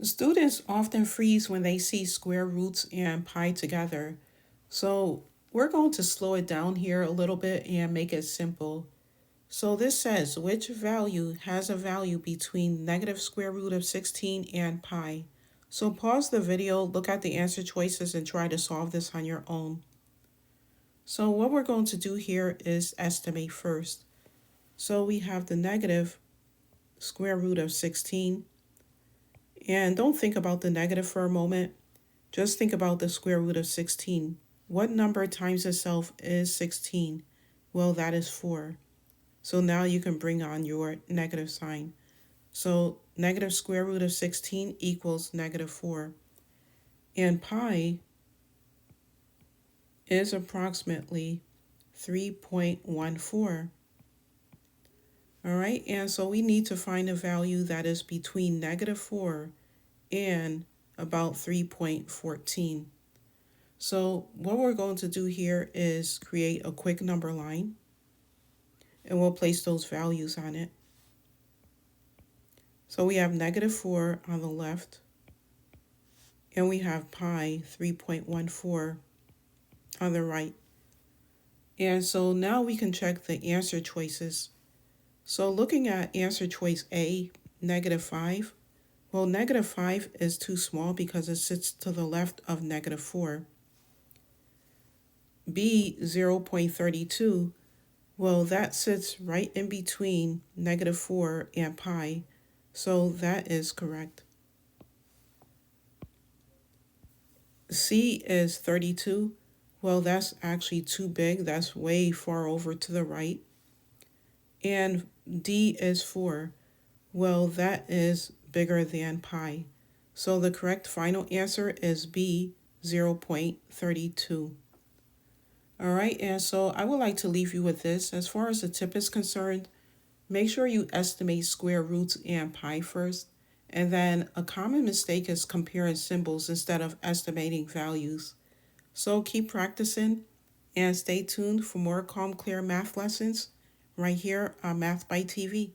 Students often freeze when they see square roots and pi together. So we're going to slow it down here a little bit and make it simple. So this says which value has a value between negative square root of 16 and pi. So pause the video, look at the answer choices, and try to solve this on your own. So what we're going to do here is estimate first. So we have the negative square root of 16. And don't think about the negative for a moment. Just think about the square root of 16. What number times itself is 16? Well, that is 4. So now you can bring on your negative sign. So negative square root of 16 equals negative 4. And pi is approximately 3.14. All right, and so we need to find a value that is between negative 4 and about 3.14. So what we're going to do here is create a quick number line, and we'll place those values on it. So we have negative 4 on the left, and we have pi 3.14 on the right. And so now we can check the answer choices. So looking at answer choice A, negative 5, well, negative 5 is too small because it sits to the left of negative 4. B, 0.32, well, that sits right in between negative 4 and pi, so that is correct. C is 32. Well, that's actually too big. That's way far over to the right. And D is 4. Well, that is bigger than pi. So the correct final answer is B, 0.32. All right, and so I would like to leave you with this. As far as the tip is concerned, make sure you estimate square roots and pi first. And then a common mistake is comparing symbols instead of estimating values. So keep practicing and stay tuned for more calm, clear math lessons right here on MathByTV.